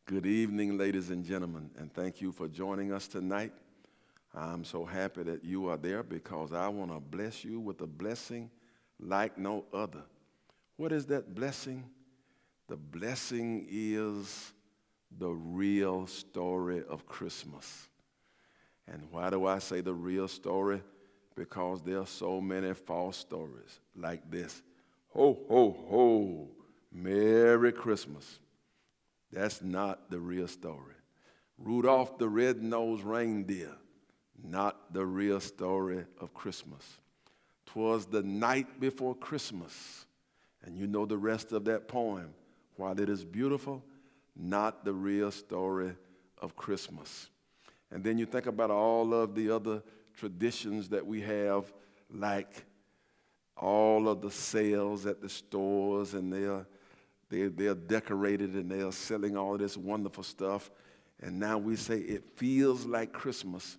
Good evening, ladies and gentlemen, and thank you for joining us tonight. I'm so happy that you are there because I want to bless you with a blessing like no other. What is that blessing? The blessing is the real story of Christmas. And why do I say the real story? Because there are so many false stories like this. Ho, ho, ho, Merry Christmas. That's not the real story. Rudolph the Red-Nosed Reindeer, not the real story of Christmas. 'Twas the night before Christmas, and you know the rest of that poem. While it is beautiful, not the real story of Christmas. And then you think about all of the other traditions that we have, like all of the sales at the stores, and they're decorated and they're selling all this wonderful stuff. And now we say it feels like Christmas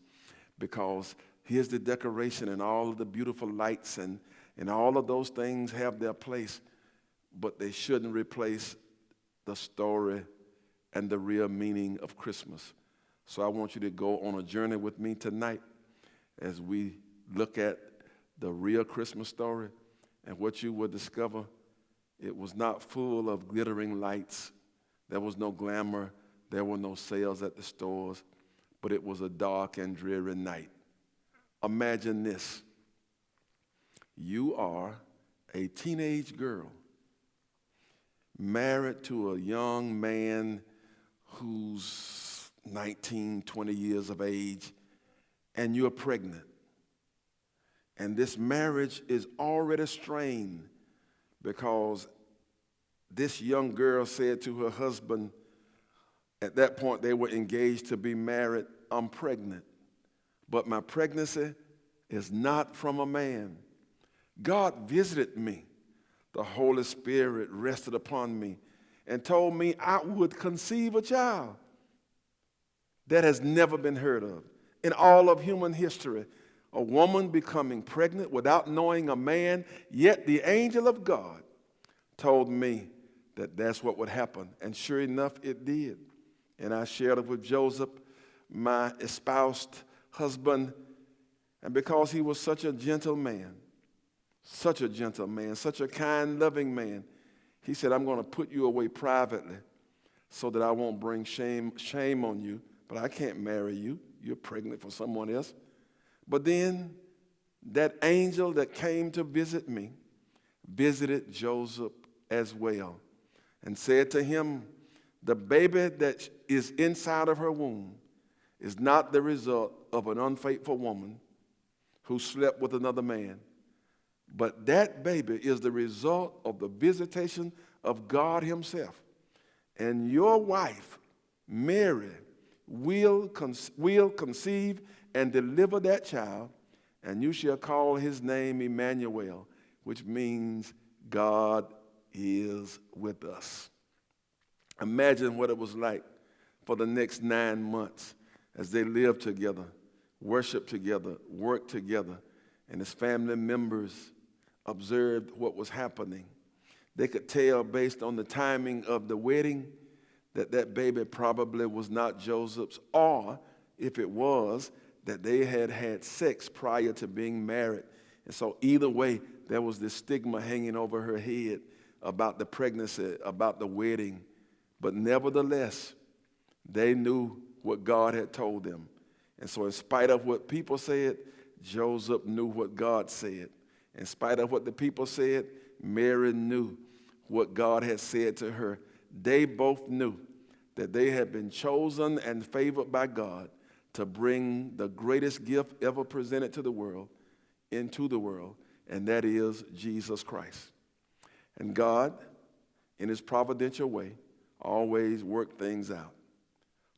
because here's the decoration and all of the beautiful lights and all of those things have their place, but they shouldn't replace the story and the real meaning of Christmas. So I want you to go on a journey with me tonight as we look at the real Christmas story, and what you will discover, it was not full of glittering lights. There was no glamour. There were no sales at the stores, but it was a dark and dreary night. Imagine this. You are a teenage girl married to a young man who's 19, 20 years of age, and you're pregnant. And this marriage is already strained because this young girl said to her husband, at that point they were engaged to be married, I'm pregnant, but my pregnancy is not from a man. God visited me. The Holy Spirit rested upon me and told me I would conceive a child. That has never been heard of in all of human history. A woman becoming pregnant without knowing a man, yet the angel of God told me that that's what would happen. And sure enough, it did. And I shared it with Joseph, my espoused husband. And because he was such a gentle man, such a kind, loving man, he said, I'm going to put you away privately so that I won't bring shame on you. But I can't marry you. You're pregnant for someone else. But then that angel that came to visit me visited Joseph as well and said to him, the baby that is inside of her womb is not the result of an unfaithful woman who slept with another man, but that baby is the result of the visitation of God himself. And your wife, Mary, will conceive and deliver that child, and you shall call his name Emmanuel, which means God is with us. Imagine what it was like for the next 9 months as they lived together, worshiped together, worked together, and his family members observed what was happening. They could tell based on the timing of the wedding that baby probably was not Joseph's, or if it was, that they had had sex prior to being married. And so either way, there was this stigma hanging over her head about the pregnancy, about the wedding. But nevertheless, they knew what God had told them. And so in spite of what people said, Joseph knew what God said. In spite of what the people said, Mary knew what God had said to her. They both knew that they had been chosen and favored by God to bring the greatest gift ever presented to the world into the world, and that is Jesus Christ. And God, in his providential way, always worked things out.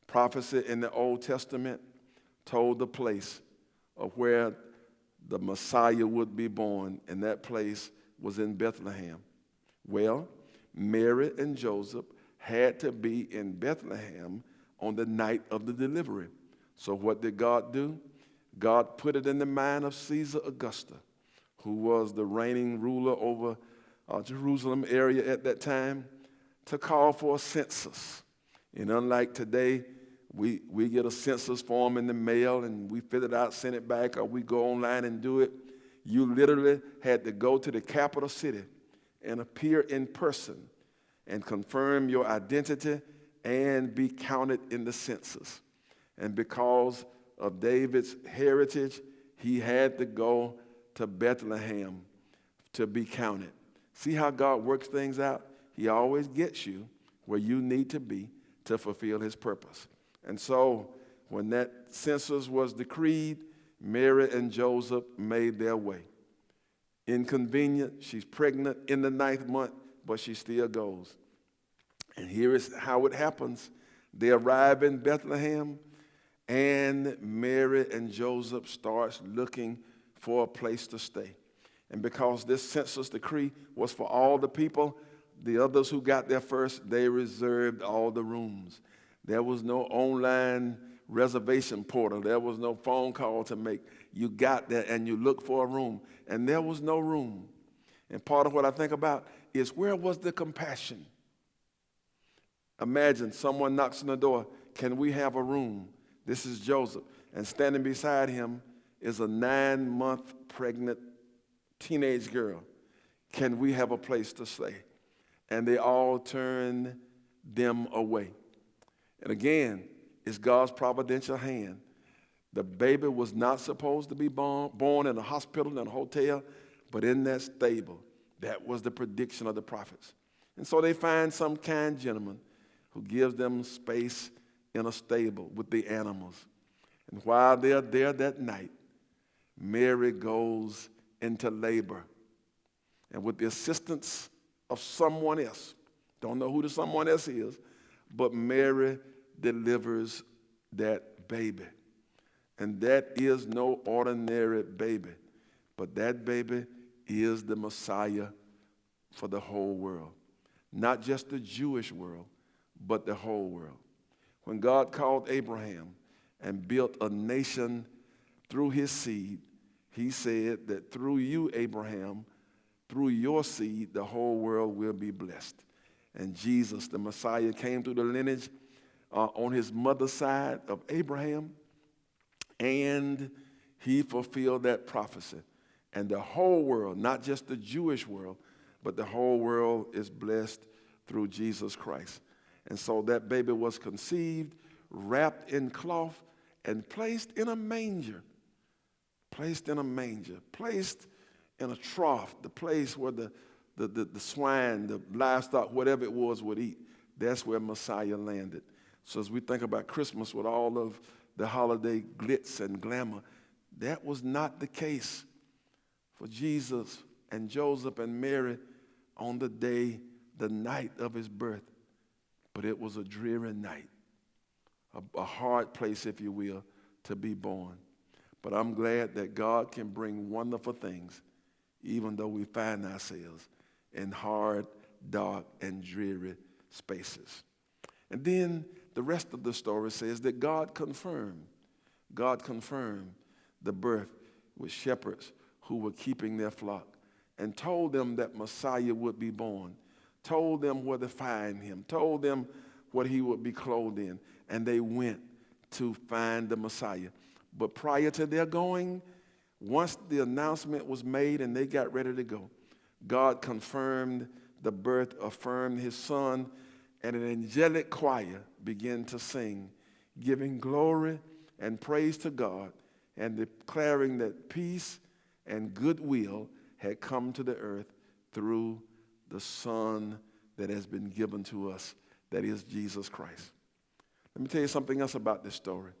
Prophecy in the Old Testament told the place of where the Messiah would be born, and that place was in Bethlehem. Well, Mary and Joseph had to be in Bethlehem on the night of the delivery. So what did God do? God put it in the mind of Caesar Augusta, who was the reigning ruler over Jerusalem area at that time, to call for a census And unlike today, we get a census form in the mail and we fill it out, send it back, or we go online and do it. You literally had to go to the capital city and appear in person and confirm your identity and be counted in the census. And because of David's heritage, he had to go to Bethlehem to be counted. See how God works things out? He always gets you where you need to be to fulfill his purpose. And so when that census was decreed, Mary and Joseph made their way. Inconvenient, she's pregnant in the 9th month, but she still goes. And here is how it happens. They arrive in Bethlehem, and Mary and Joseph starts looking for a place to stay. And because this census decree was for all the people, the others who got there first, they reserved all the rooms. There was no online reservation portal. There was no phone call to make. You got there and you looked for a room, and there was no room. And part of what I think about is, where was the compassion? Imagine someone knocks on the door, can we have a room? This is Joseph, and standing beside him is a 9-month pregnant teenage girl. Can we have a place to stay? And they all turn them away. And again, it's God's providential hand. The baby was not supposed to be born in a hospital, in a hotel, but in that stable. That was the prediction of the prophets. And so they find some kind gentleman who gives them space in a stable with the animals. And while they're there that night, Mary goes into labor. And with the assistance of someone else, don't know who the someone else is, but Mary delivers that baby. And that is no ordinary baby, but that baby is the Messiah for the whole world. Not just the Jewish world, but the whole world. When God called Abraham and built a nation through his seed, he said that through you, Abraham, through your seed, the whole world will be blessed. And Jesus, the Messiah, came through the lineage on his mother's side of Abraham, and he fulfilled that prophecy. And the whole world, not just the Jewish world, but the whole world is blessed through Jesus Christ. And so that baby was conceived, wrapped in cloth, and placed in a manger. Placed in a manger. Placed in a trough, the place where the swine, the livestock, whatever it was, would eat. That's where Messiah landed. So as we think about Christmas with all of the holiday glitz and glamour, that was not the case for Jesus and Joseph and Mary on the day, the night of his birth. But it was a dreary night, a hard place, if you will, to be born. But I'm glad that God can bring wonderful things, even though we find ourselves in hard, dark, and dreary spaces. And then the rest of the story says that God confirmed the birth with shepherds who were keeping their flock and told them that Messiah would be born, told them where to find him, told them what he would be clothed in, and they went to find the Messiah. But prior to their going, once the announcement was made and they got ready to go, God confirmed the birth, affirmed his son, and an angelic choir began to sing, giving glory and praise to God and declaring that peace and goodwill had come to the earth through the Son that has been given to us, that is Jesus Christ. Let me tell you something else about this story.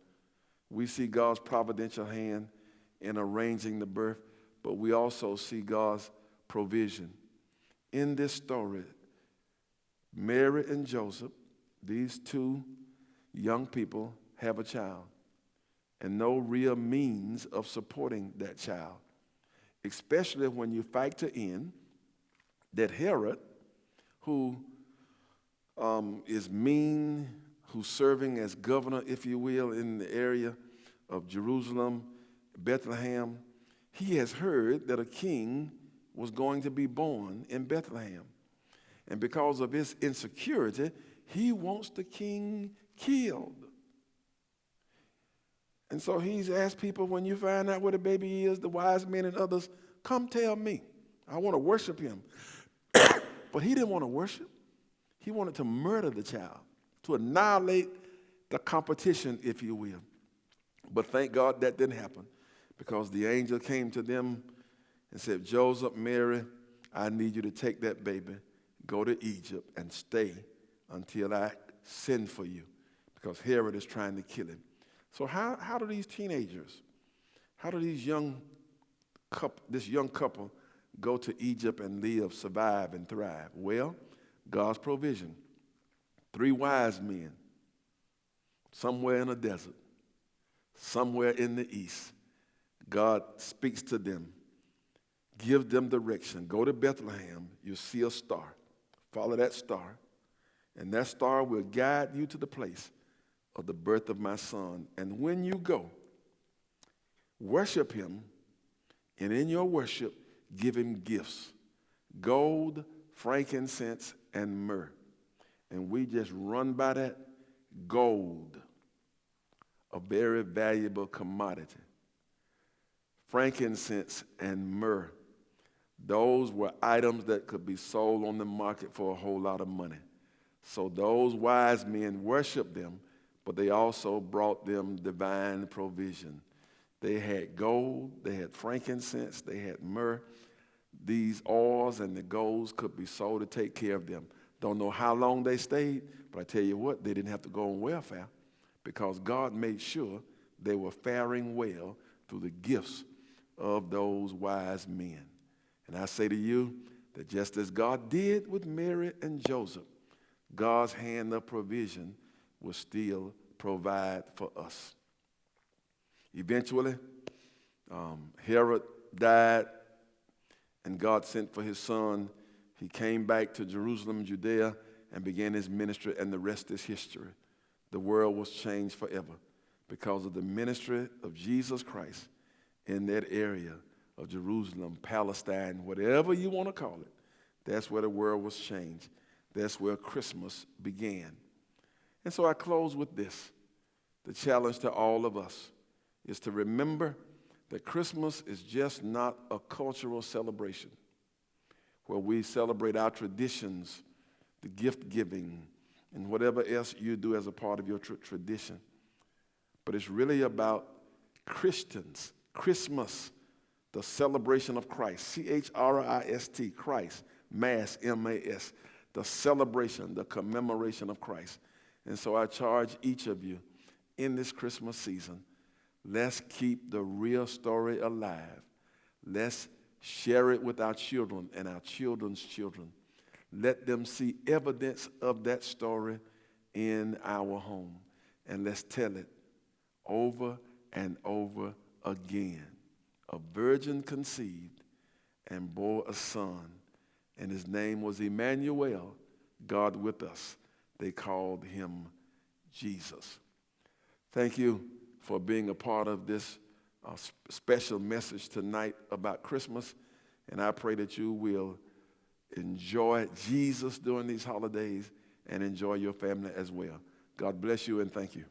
We see God's providential hand in arranging the birth, but we also see God's provision. In this story, Mary and Joseph, these two young people, have a child and no real means of supporting that child, especially when you factor in that Herod, who is mean, who's serving as governor, if you will, in the area of Jerusalem, Bethlehem, he has heard that a king was going to be born in Bethlehem. And because of his insecurity, He wants the king killed. And so he's asked people, when you find out where the baby is, the wise men and others, come tell me. I want to worship him. But he didn't want to worship. He wanted to murder the child, to annihilate the competition, if you will. But thank God that didn't happen, because the angel came to them and said, Joseph, Mary, I need you to take that baby, go to Egypt, and stay until I send for you, because Herod is trying to kill him. So how do these teenagers, how do this young couple go to Egypt and live, survive, and thrive? Well, God's provision. 3 wise men, somewhere in a desert, somewhere in the east. God speaks to them, gives them direction. Go to Bethlehem, you'll see a star. Follow that star, and that star will guide you to the place of the birth of my son. And when you go, worship him, and in your worship, give him gifts: gold, frankincense, and myrrh. And we just run by that. Gold, a very valuable commodity. Frankincense and myrrh, those were items that could be sold on the market for a whole lot of money. So those wise men worshiped them, but they also brought them divine provision. They had gold, they had frankincense, they had myrrh. These oils and the golds could be sold to take care of them. Don't know how long they stayed, but I tell you what, they didn't have to go on welfare, because God made sure they were faring well through the gifts of those wise men. And I say to you that just as God did with Mary and Joseph, God's hand of provision will still provide for us. Eventually, Herod died, and God sent for his son. He came back to Jerusalem, Judea, and began his ministry, and the rest is history. The world was changed forever because of the ministry of Jesus Christ in that area of Jerusalem, Palestine, whatever you want to call it. That's where the world was changed. That's where Christmas began. And so I close with this. The challenge to all of us is to remember that Christmas is just not a cultural celebration where we celebrate our traditions, the gift giving, and whatever else you do as a part of your tradition. But it's really about Christians, Christmas, the celebration of Christ, C-H-R-I-S-T, Christ, Mass, M-A-S, the celebration, the commemoration of Christ. And so I charge each of you in this Christmas season, let's keep the real story alive. Let's share it with our children and our children's children. Let them see evidence of that story in our home. And let's tell it over and over again. A virgin conceived and bore a son, and his name was Emmanuel, God with us. They called him Jesus. Thank you for being a part of this special message tonight about Christmas, and I pray that you will enjoy Jesus during these holidays and enjoy your family as well. God bless you and thank you.